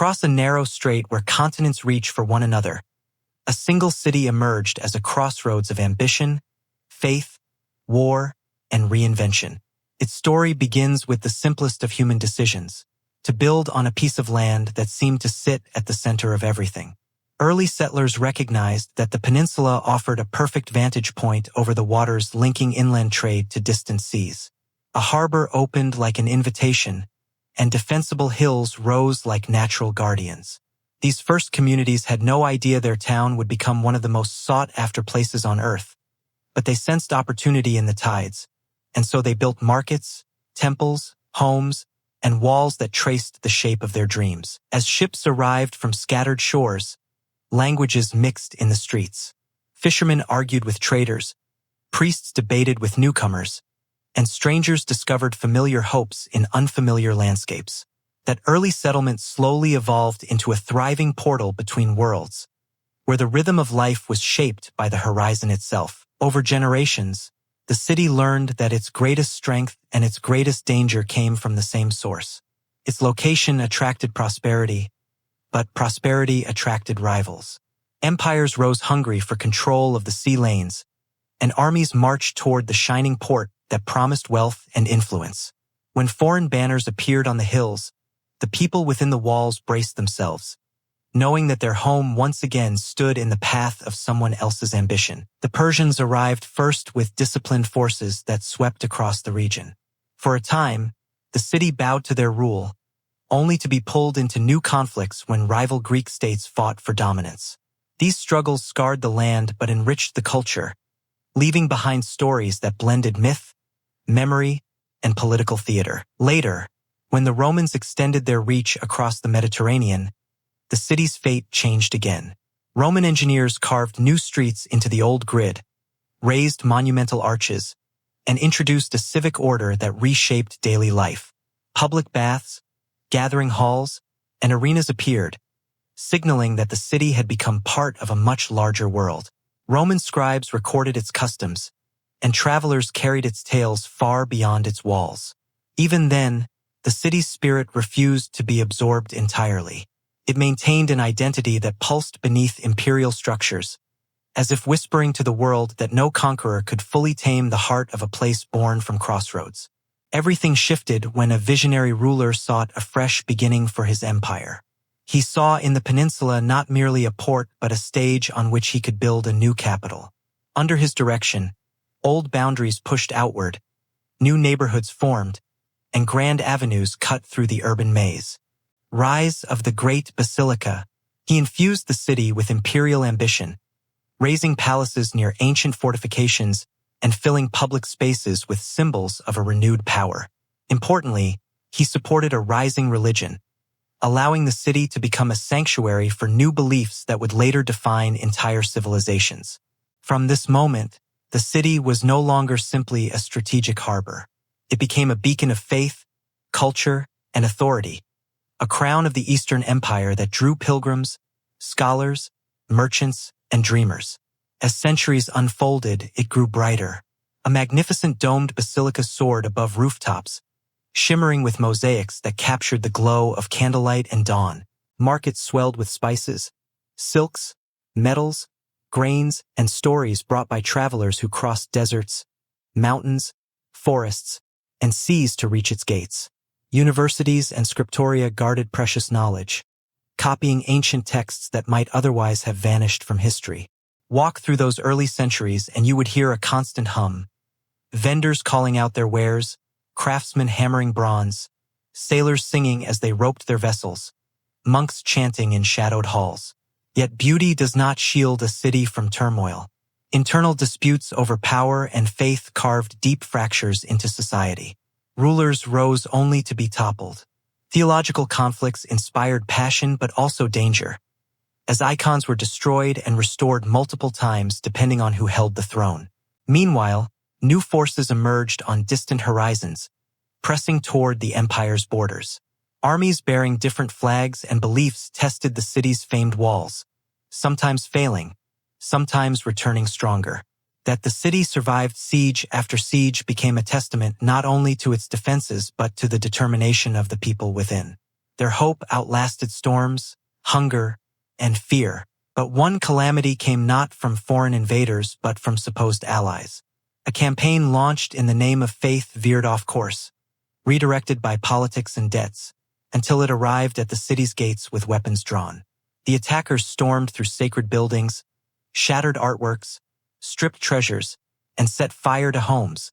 Across a narrow strait where continents reach for one another, a single city emerged as a crossroads of ambition, faith, war, and reinvention. Its story begins with the simplest of human decisions, to build on a piece of land that seemed to sit at the center of everything. Early settlers recognized that the peninsula offered a perfect vantage point over the waters linking inland trade to distant seas. A harbor opened like an invitation, and defensible hills rose like natural guardians. These first communities had no idea their town would become one of the most sought-after places on Earth, but they sensed opportunity in the tides, and so they built markets, temples, homes, and walls that traced the shape of their dreams. As ships arrived from scattered shores, languages mixed in the streets. Fishermen argued with traders, priests debated with newcomers, and strangers discovered familiar hopes in unfamiliar landscapes. That early settlement slowly evolved into a thriving portal between worlds, where the rhythm of life was shaped by the horizon itself. Over generations, the city learned that its greatest strength and its greatest danger came from the same source. Its location attracted prosperity, but prosperity attracted rivals. Empires rose hungry for control of the sea lanes, and armies marched toward the shining port that promised wealth and influence. When foreign banners appeared on the hills, the people within the walls braced themselves, knowing that their home once again stood in the path of someone else's ambition. The Persians arrived first with disciplined forces that swept across the region. For a time, the city bowed to their rule, only to be pulled into new conflicts when rival Greek states fought for dominance. These struggles scarred the land but enriched the culture, leaving behind stories that blended myth, memory, and political theater. Later, when the Romans extended their reach across the Mediterranean, the city's fate changed again. Roman engineers carved new streets into the old grid, raised monumental arches, and introduced a civic order that reshaped daily life. Public baths, gathering halls, and arenas appeared, signaling that the city had become part of a much larger world. Roman scribes recorded its customs, and travelers carried its tales far beyond its walls. Even then, the city's spirit refused to be absorbed entirely. It maintained an identity that pulsed beneath imperial structures, as if whispering to the world that no conqueror could fully tame the heart of a place born from Crossroads. Everything shifted when a visionary ruler sought a fresh beginning for his empire. He saw in the peninsula not merely a port but a stage on which he could build a new capital. Under his direction, old boundaries pushed outward, new neighborhoods formed, and grand avenues cut through the urban maze. Rise of the Great Basilica, he infused the city with imperial ambition, raising palaces near ancient fortifications and filling public spaces with symbols of a renewed power. Importantly, he supported a rising religion, allowing the city to become a sanctuary for new beliefs that would later define entire civilizations. From this moment, the city was no longer simply a strategic harbor. It became a beacon of faith, culture, and authority, a crown of the Eastern Empire that drew pilgrims, scholars, merchants, and dreamers. As centuries unfolded, it grew brighter. A magnificent domed basilica soared above rooftops, shimmering with mosaics that captured the glow of candlelight and dawn. Markets swelled with spices, silks, metals, grains, and stories brought by travelers who crossed deserts, mountains, forests, and seas to reach its gates. Universities and scriptoria guarded precious knowledge, copying ancient texts that might otherwise have vanished from history. Walk through those early centuries and you would hear a constant hum. Vendors calling out their wares, craftsmen hammering bronze, sailors singing as they roped their vessels, monks chanting in shadowed halls. Yet beauty does not shield a city from turmoil. Internal disputes over power and faith carved deep fractures into society. Rulers rose only to be toppled. Theological conflicts inspired passion but also danger, as icons were destroyed and restored multiple times depending on who held the throne. Meanwhile, new forces emerged on distant horizons, pressing toward the empire's borders. Armies bearing different flags and beliefs tested the city's famed walls, sometimes failing, sometimes returning stronger. That the city survived siege after siege became a testament not only to its defenses but to the determination of the people within. Their hope outlasted storms, hunger, and fear. But one calamity came not from foreign invaders but from supposed allies. A campaign launched in the name of faith veered off course, redirected by politics and debts, until it arrived at the city's gates with weapons drawn. The attackers stormed through sacred buildings, shattered artworks, stripped treasures, and set fire to homes,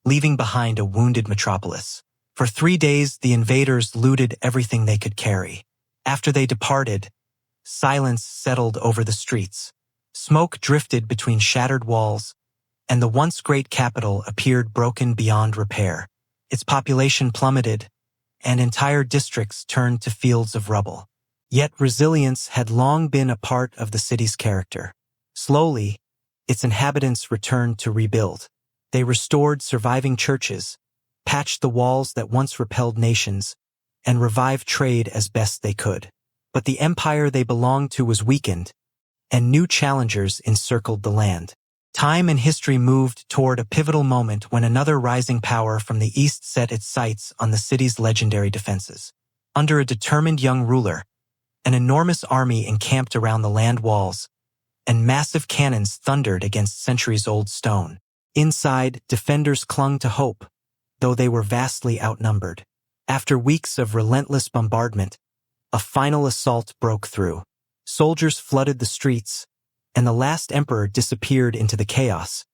leaving behind a wounded metropolis. For 3 days, the invaders looted everything they could carry. After they departed, silence settled over the streets. Smoke drifted between shattered walls, and the once great capital appeared broken beyond repair. Its population plummeted, and entire districts turned to fields of rubble. Yet resilience had long been a part of the city's character. Slowly, its inhabitants returned to rebuild. They restored surviving churches, patched the walls that once repelled nations, and revived trade as best they could. But the empire they belonged to was weakened, and new challengers encircled the land. Time and history moved toward a pivotal moment when another rising power from the east set its sights on the city's legendary defenses. Under a determined young ruler, an enormous army encamped around the land walls, and massive cannons thundered against centuries-old stone. Inside, defenders clung to hope, though they were vastly outnumbered. After weeks of relentless bombardment, a final assault broke through. Soldiers flooded the streets, and the last emperor disappeared into the chaos,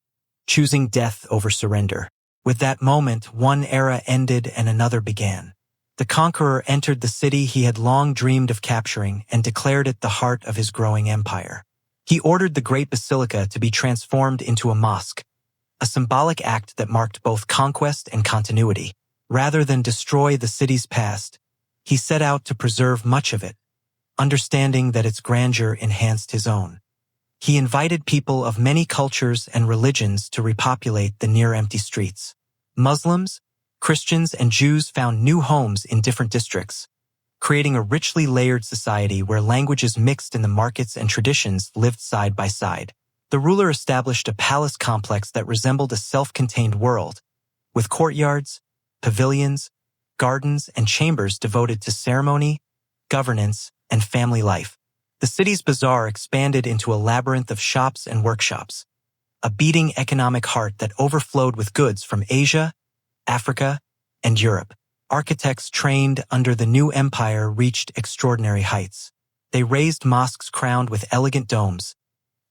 choosing death over surrender. With that moment, one era ended and another began. The conqueror entered the city he had long dreamed of capturing and declared it the heart of his growing empire. He ordered the great basilica to be transformed into a mosque, a symbolic act that marked both conquest and continuity. Rather than destroy the city's past, he set out to preserve much of it, understanding that its grandeur enhanced his own. He invited people of many cultures and religions to repopulate the near-empty streets. Muslims, Christians, and Jews found new homes in different districts, creating a richly layered society where languages mixed in the markets and traditions lived side by side. The ruler established a palace complex that resembled a self-contained world, with courtyards, pavilions, gardens, and chambers devoted to ceremony, governance, and family life. The city's bazaar expanded into a labyrinth of shops and workshops, a beating economic heart that overflowed with goods from Asia, Africa, and Europe. Architects trained under the new empire reached extraordinary heights. They raised mosques crowned with elegant domes,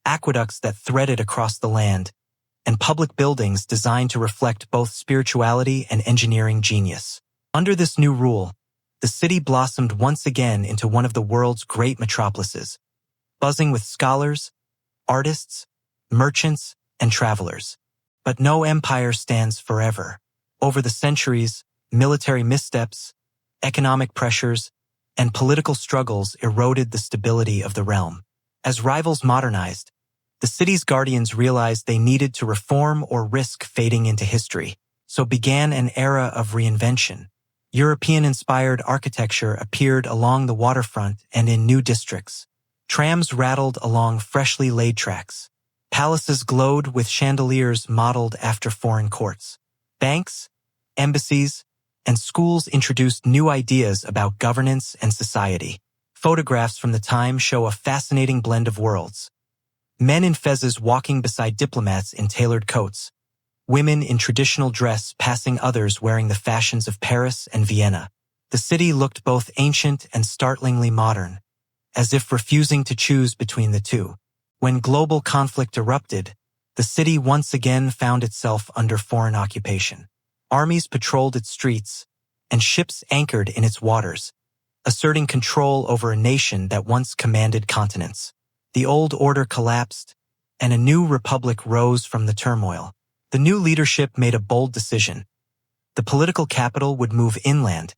aqueducts that threaded across the land, and public buildings designed to reflect both spirituality and engineering genius. Under this new rule, the city blossomed once again into one of the world's great metropolises, buzzing with scholars, artists, merchants, and travelers. But no empire stands forever. Over the centuries, military missteps, economic pressures, and political struggles eroded the stability of the realm. As rivals modernized, the city's guardians realized they needed to reform or risk fading into history. So began an era of reinvention. European-inspired architecture appeared along the waterfront and in new districts. Trams rattled along freshly laid tracks. Palaces glowed with chandeliers modeled after foreign courts. Banks, embassies, and schools introduced new ideas about governance and society. Photographs from the time show a fascinating blend of worlds. Men in fezzes walking beside diplomats in tailored coats. Women in traditional dress passing others wearing the fashions of Paris and Vienna. The city looked both ancient and startlingly modern, as if refusing to choose between the two. When global conflict erupted, the city once again found itself under foreign occupation. Armies patrolled its streets, and ships anchored in its waters, asserting control over a nation that once commanded continents. The old order collapsed, and a new republic rose from the turmoil. The new leadership made a bold decision. The political capital would move inland,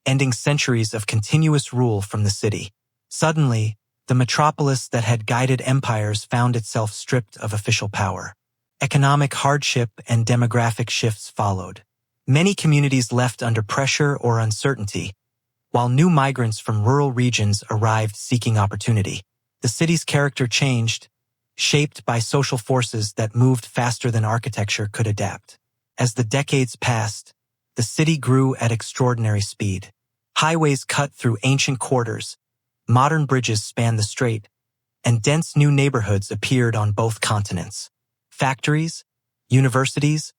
ending centuries of continuous rule from the city. Suddenly, the metropolis that had guided empires found itself stripped of official power. Economic hardship and demographic shifts followed. Many communities left under pressure or uncertainty, while new migrants from rural regions arrived seeking opportunity. The city's character changed, shaped by social forces that moved faster than architecture could adapt. As the decades passed, the city grew at extraordinary speed. Highways cut through ancient quarters, modern bridges span the strait, and dense new neighborhoods appeared on both continents. Factories, universities,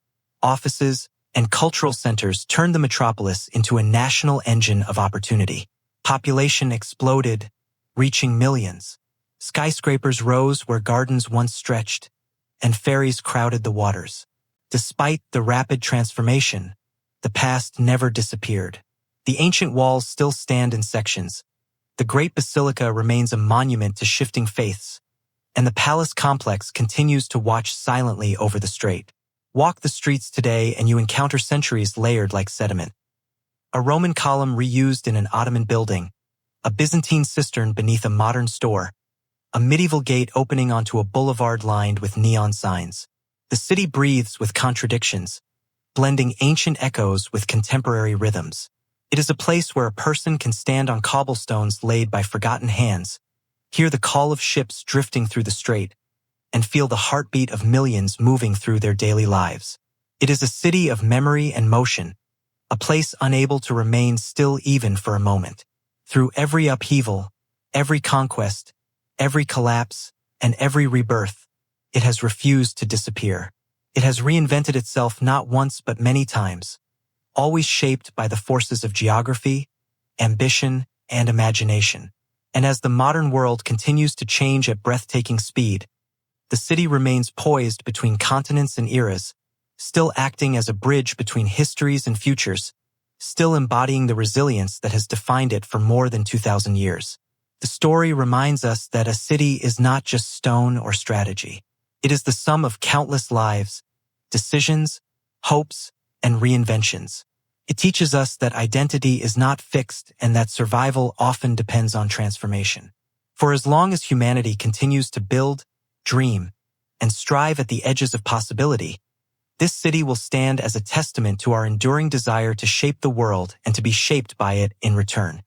offices, and cultural centers turned the metropolis into a national engine of opportunity. Population exploded, reaching millions. Skyscrapers rose where gardens once stretched, and ferries crowded the waters. Despite the rapid transformation, the past never disappeared. The ancient walls still stand in sections. The Great Basilica remains a monument to shifting faiths, and the palace complex continues to watch silently over the strait. Walk the streets today and you encounter centuries layered like sediment. A Roman column reused in an Ottoman building, a Byzantine cistern beneath a modern store, a medieval gate opening onto a boulevard lined with neon signs. The city breathes with contradictions, blending ancient echoes with contemporary rhythms. It is a place where a person can stand on cobblestones laid by forgotten hands, hear the call of ships drifting through the strait, and feel the heartbeat of millions moving through their daily lives. It is a city of memory and motion, a place unable to remain still even for a moment. Through every upheaval, every conquest, every collapse, and every rebirth, it has refused to disappear. It has reinvented itself not once but many times, always shaped by the forces of geography, ambition, and imagination. And as the modern world continues to change at breathtaking speed, the city remains poised between continents and eras, still acting as a bridge between histories and futures, still embodying the resilience that has defined it for more than 2,000 years. The story reminds us that a city is not just stone or strategy. It is the sum of countless lives, decisions, hopes, and reinventions. It teaches us that identity is not fixed and that survival often depends on transformation. For as long as humanity continues to build, dream, and strive at the edges of possibility, this city will stand as a testament to our enduring desire to shape the world and to be shaped by it in return.